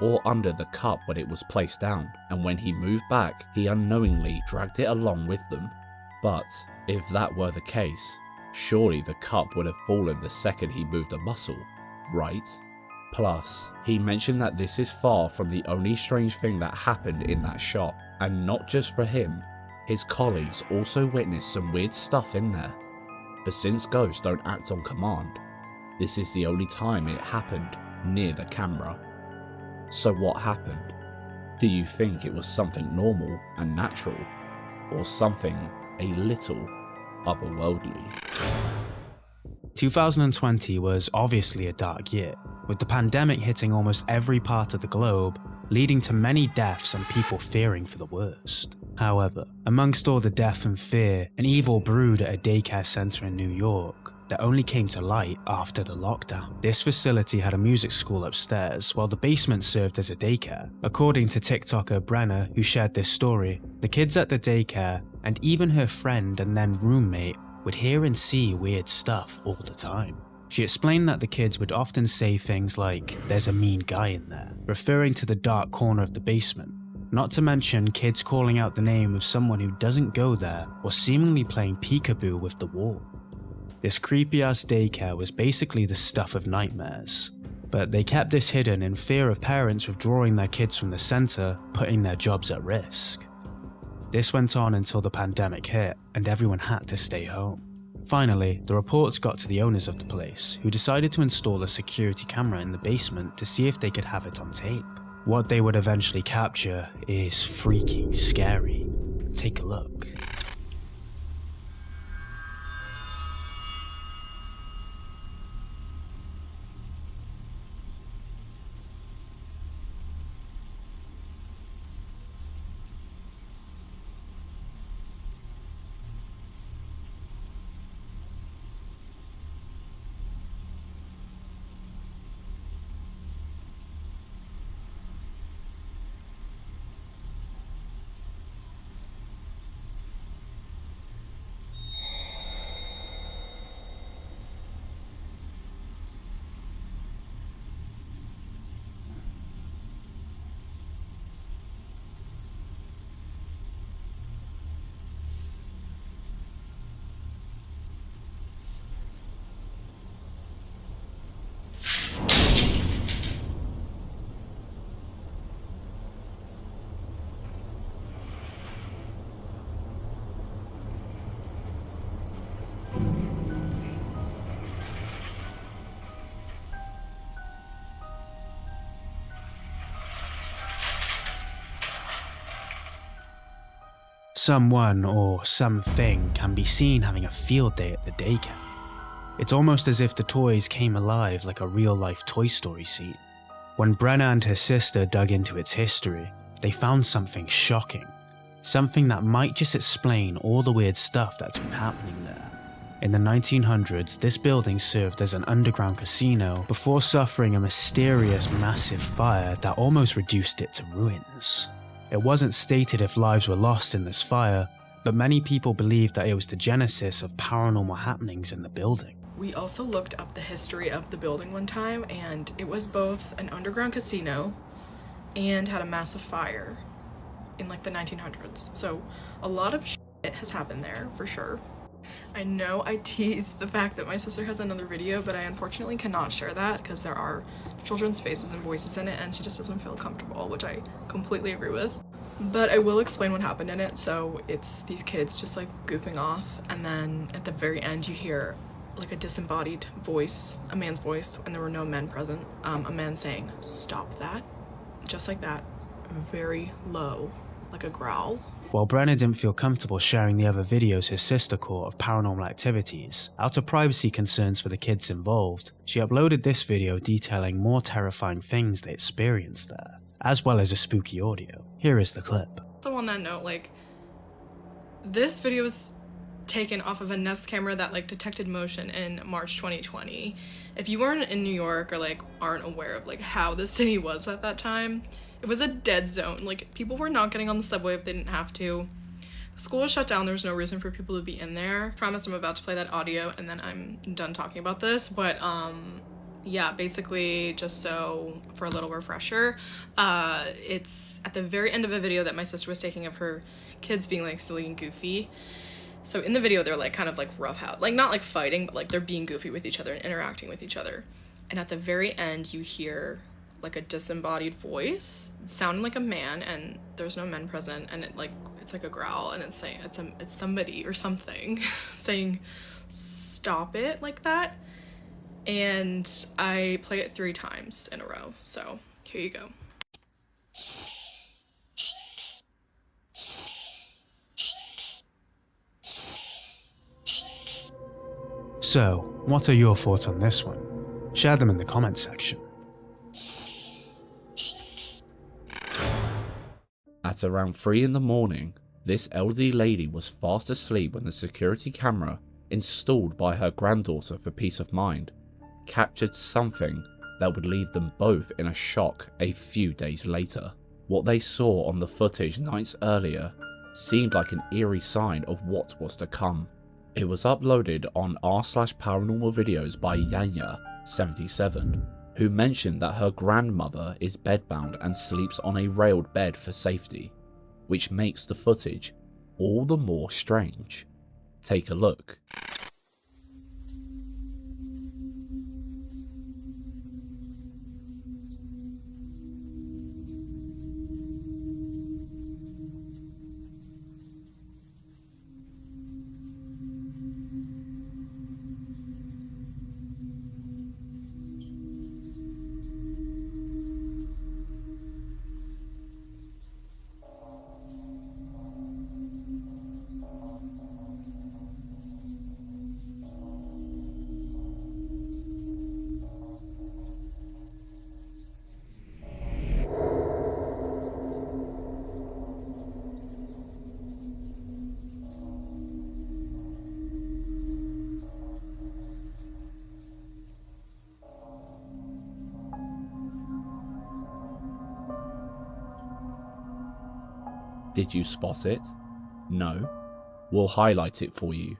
or under the cup when it was placed down, and when he moved back, he unknowingly dragged it along with them. But if that were the case, surely the cup would have fallen the second he moved a muscle, right? Plus, he mentioned that this is far from the only strange thing that happened in that shop, and not just for him, his colleagues also witnessed some weird stuff in there. But since ghosts don't act on command, this is the only time it happened near the camera. So what happened? Do you think it was something normal and natural, or something a little otherworldly? 2020 was obviously a dark year, with the pandemic hitting almost every part of the globe, leading to many deaths and people fearing for the worst. However, amongst all the death and fear, an evil brewed at a daycare center in New York that only came to light after the lockdown. This facility had a music school upstairs, while the basement served as a daycare. According to TikToker Brenna, who shared this story, the kids at the daycare, and even her friend and then roommate, would hear and see weird stuff all the time. She explained that the kids would often say things like, "There's a mean guy in there," referring to the dark corner of the basement. Not to mention kids calling out the name of someone who doesn't go there or seemingly playing peekaboo with the wall. This creepy ass daycare was basically the stuff of nightmares, but they kept this hidden in fear of parents withdrawing their kids from the center, putting their jobs at risk. This went on until the pandemic hit and everyone had to stay home. Finally, the reports got to the owners of the place, who decided to install a security camera in the basement to see if they could have it on tape. What they would eventually capture is freaking scary. Take a look. Someone or something can be seen having a field day at the daycare. It's almost as if the toys came alive like a real-life Toy Story scene. When Brenna and his sister dug into its history, they found something shocking. Something that might just explain all the weird stuff that's been happening there. In the 1900s, this building served as an underground casino before suffering a mysterious massive fire that almost reduced it to ruins. It wasn't stated if lives were lost in this fire, but many people believe that it was the genesis of paranormal happenings in the building. We also looked up the history of the building one time, and it was both an underground casino and had a massive fire in like the 1900s. So a lot of shit has happened there for sure. I know I teased the fact that my sister has another video, but I unfortunately cannot share that because there are children's faces and voices in it and she just doesn't feel comfortable, which I completely agree with. But I will explain what happened in it. So it's these kids just like goofing off, and then at the very end you hear like a disembodied voice, a man's voice, and there were no men present. A man saying, "Stop that," just like that, very low, like a growl. While Brenna didn't feel comfortable sharing the other videos his sister caught of paranormal activities, out of privacy concerns for the kids involved, she uploaded this video detailing more terrifying things they experienced there, as well as a spooky audio. Here is the clip. So on that note, like, this video was taken off of a Nest camera that like detected motion in March 2020. If you weren't in New York or like aren't aware of like how the city was at that time, it was a dead zone. Like, people were not getting on the subway if they didn't have to. School was shut down. There was no reason for people to be in there. I promise I'm about to play that audio and then I'm done talking about this. But yeah, basically, just so for a little refresher, it's at the very end of a video that my sister was taking of her kids being like silly and goofy. So in the video, they're like kind of like rough out, like not like fighting, but like they're being goofy with each other and interacting with each other. And at the very end, you hear like a disembodied voice sounding like a man, and there's no men present, and it's like a growl, and it's saying it's somebody or something saying "stop it" like that. And I play it 3 times in a row, so here you go. So, what are your thoughts on this one? Share them in the comments section. At around 3 in the morning, this elderly lady was fast asleep when the security camera, installed by her granddaughter for peace of mind, captured something that would leave them both in a shock a few days later. What they saw on the footage nights earlier seemed like an eerie sign of what was to come. It was uploaded on r/paranormal videos by Yanya77, who mentioned that her grandmother is bedbound and sleeps on a railed bed for safety, which makes the footage all the more strange. Take a look. Did you spot it? No? We'll highlight it for you.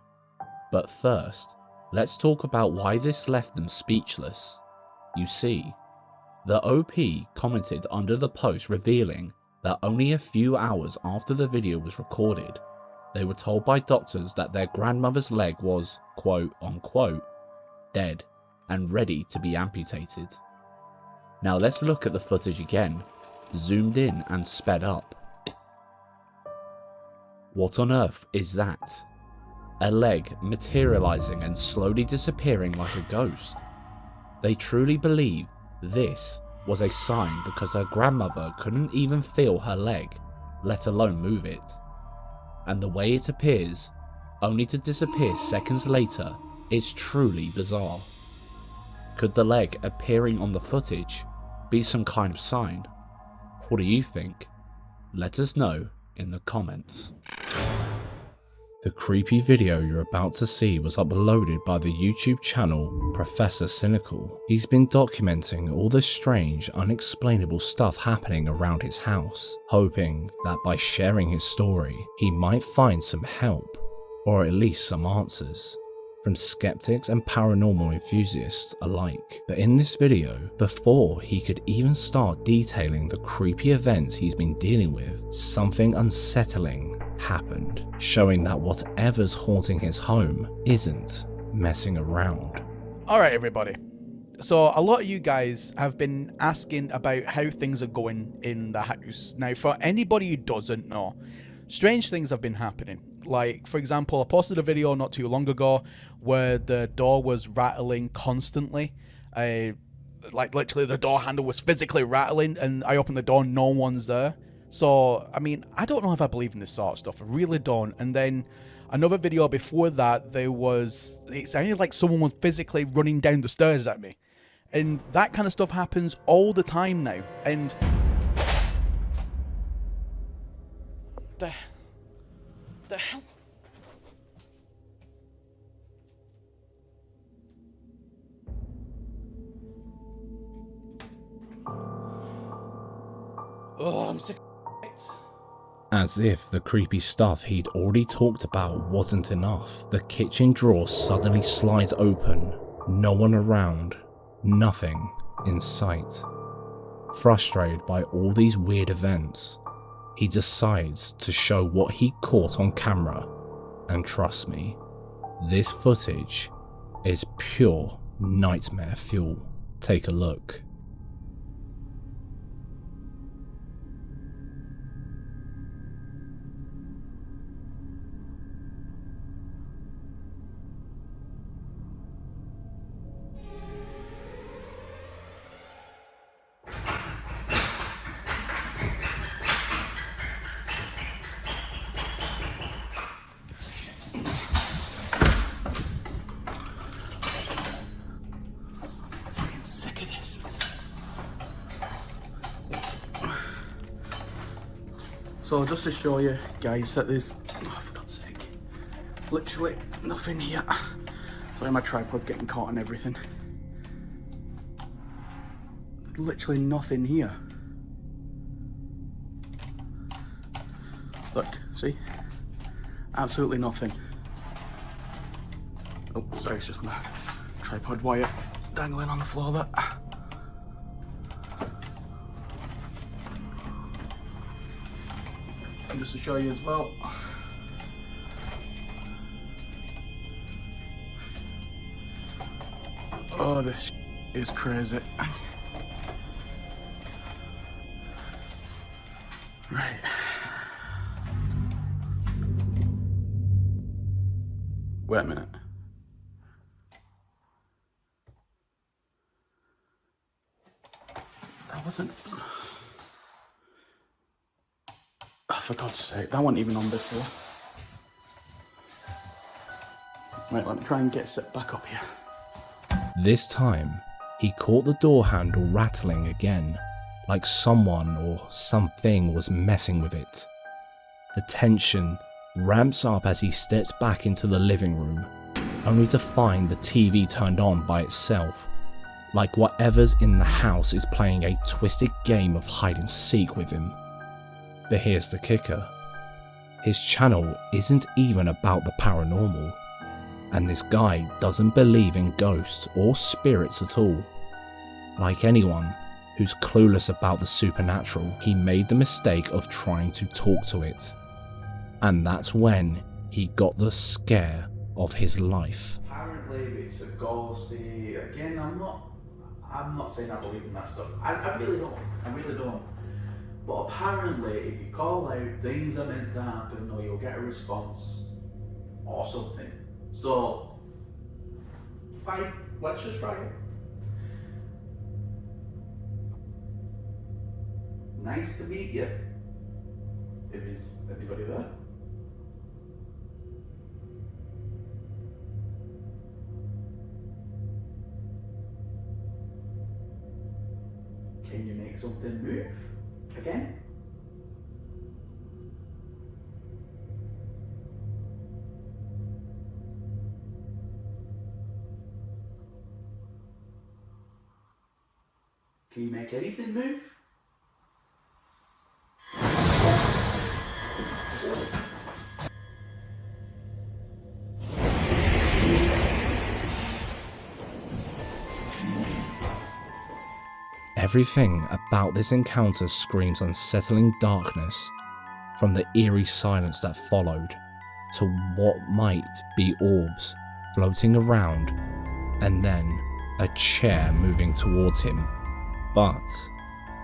But first, let's talk about why this left them speechless. You see, the OP commented under the post revealing that only a few hours after the video was recorded, they were told by doctors that their grandmother's leg was, quote unquote, dead and ready to be amputated. Now let's look at the footage again, zoomed in and sped up. What on earth is that? A leg materializing and slowly disappearing like a ghost. They truly believe this was a sign because her grandmother couldn't even feel her leg, let alone move it. and the way it appears, only to disappear seconds later, is truly bizarre. Could the leg appearing on the footage be some kind of sign? What do you think? Let us know in the comments. The creepy video you're about to see was uploaded by the YouTube channel Professor Cynical. He's been documenting all the strange, unexplainable stuff happening around his house, hoping that by sharing his story, he might find some help, or at least some answers, from skeptics and paranormal enthusiasts alike. But in this video, before he could even start detailing the creepy events he's been dealing with, something unsettling happened, showing that whatever's haunting his home isn't messing around. Alright everybody, so a lot of you guys have been asking about how things are going in the house. Now for anybody who doesn't know, strange things have been happening. Like, for example, I posted a video not too long ago where the door was rattling constantly. Like, literally the door handle was physically rattling, and I opened the door, no one's there. So, I mean, I don't know if I believe in this sort of stuff. I really don't. And then another video before that, it sounded like someone was physically running down the stairs at me. And that kind of stuff happens all the time now. And the hell? Oh, I'm sick of it. As if the creepy stuff he'd already talked about wasn't enough, the kitchen drawer suddenly slides open, no one around, nothing in sight. Frustrated by all these weird events, he decides to show what he caught on camera, and trust me, this footage is pure nightmare fuel. Take a look. So just to show you guys that there's, oh for God's sake, literally nothing here. Sorry, my tripod getting caught and everything. Literally nothing here. Look, see? Absolutely nothing. Oh, sorry, it's just my tripod wire dangling on the floor there. And just to show you as well, oh, this is crazy. Right. Wait a minute. That wasn't... Oh, for God's sake, that wasn't even on before. Right, let me try and get set back up here. This time, he caught the door handle rattling again, like someone or something was messing with it. The tension ramps up as he steps back into the living room, only to find the TV turned on by itself, like whatever's in the house is playing a twisted game of hide and seek with him. But here's the kicker. His channel isn't even about the paranormal, and this guy doesn't believe in ghosts or spirits at all. Like anyone who's clueless about the supernatural, he made the mistake of trying to talk to it. And that's when he got the scare of his life. Apparently it's a ghost. Again, I'm not saying I believe in that stuff. I really don't. I really don't. But apparently, if you call out, things are meant to happen, or you'll get a response, or something. So, fine, let's just try it. Nice to meet you. If there's anybody there. Can you make something move? Again? Can you make anything move? Everything about this encounter screams unsettling darkness, from the eerie silence that followed to what might be orbs floating around, and then a chair moving towards him. But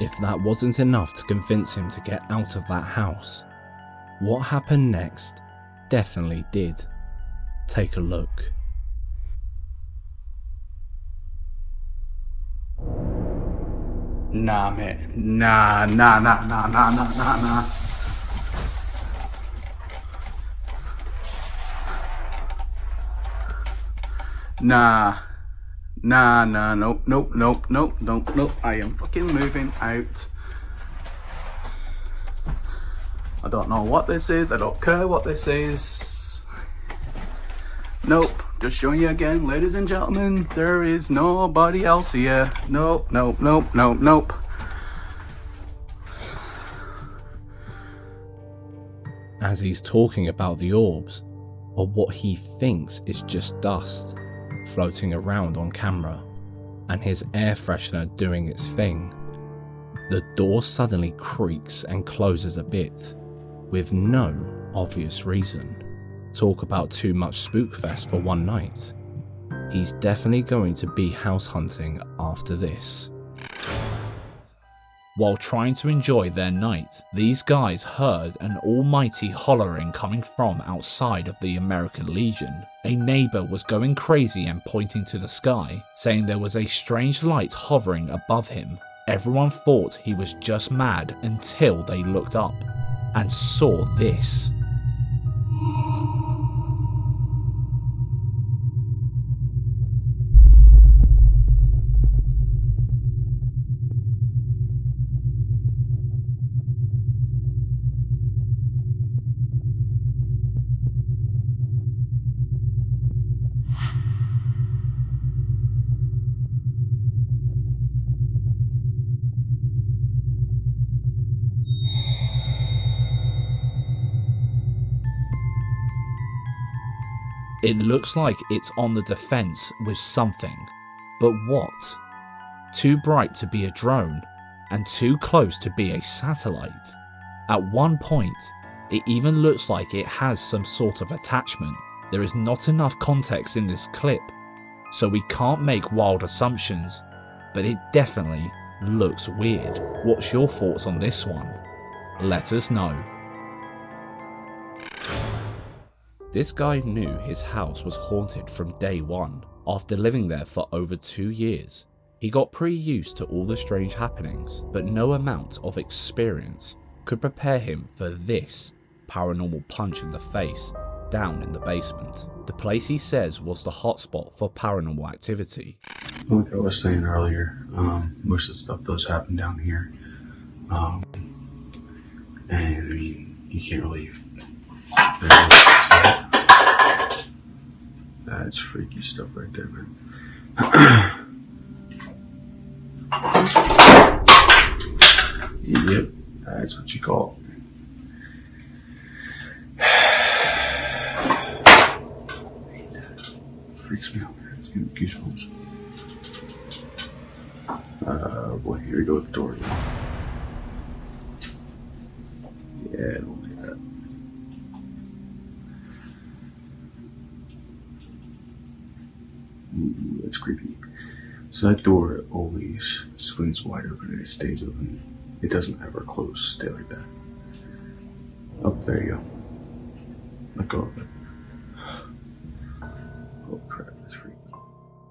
if that wasn't enough to convince him to get out of that house, what happened next definitely did. Take a look. Nah, man. Nah. Nah. Nope. I am fucking moving out. I don't know what this is. I don't care what this is. Nope. Just showing you again, ladies and gentlemen, there is nobody else here. Nope. As he's talking about the orbs, or what he thinks is just dust, floating around on camera, and his air freshener doing its thing, the door suddenly creaks and closes a bit, with no obvious reason. Talk about too much Spookfest for one night. He's definitely going to be house hunting after this. While trying to enjoy their night, these guys heard an almighty hollering coming from outside of the American Legion. A neighbor was going crazy and pointing to the sky, saying there was a strange light hovering above him. Everyone thought he was just mad until they looked up and saw this. It looks like it's on the defense with something, but what? Too bright to be a drone, and too close to be a satellite. At one point, it even looks like it has some sort of attachment. There is not enough context in this clip, so we can't make wild assumptions, but it definitely looks weird. What's your thoughts on this one? Let us know. This guy knew his house was haunted from day one. After living there for over 2 years, he got pretty used to all the strange happenings, but no amount of experience could prepare him for this paranormal punch in the face down in the basement. The place he says was the hotspot for paranormal activity. Like I was saying earlier, most of the stuff does happen down here. And I mean, you can't really... That's freaky stuff right there, man. Yep, that's what you call it. Freaks me out, man. It's giving me goosebumps. Boy, here we go with the door. Yeah, I don't like that. Ooh, that's creepy. So that door always swings wide open and it stays open. It doesn't ever close, stay like that. Oh, there you go. Let go of it. Oh crap, that's freaky.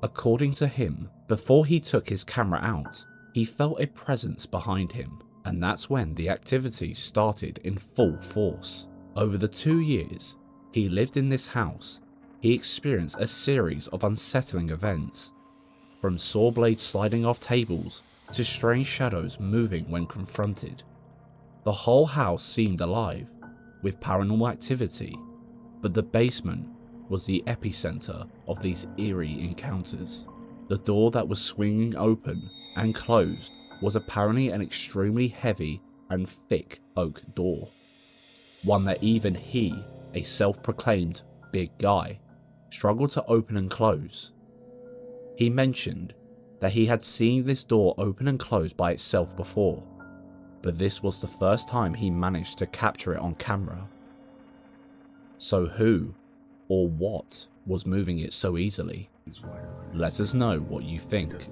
According to him, before he took his camera out, he felt a presence behind him, and that's when the activity started in full force. Over the 2 years he lived in this house, he experienced a series of unsettling events, from saw blades sliding off tables to strange shadows moving when confronted. The whole house seemed alive, with paranormal activity, but the basement was the epicenter of these eerie encounters. The door that was swinging open and closed was apparently an extremely heavy and thick oak door, one that even he, a self-proclaimed big guy, struggled to open and close. He mentioned that he had seen this door open and close by itself before, but this was the first time he managed to capture it on camera. So who or what was moving it so easily? Let us know what you think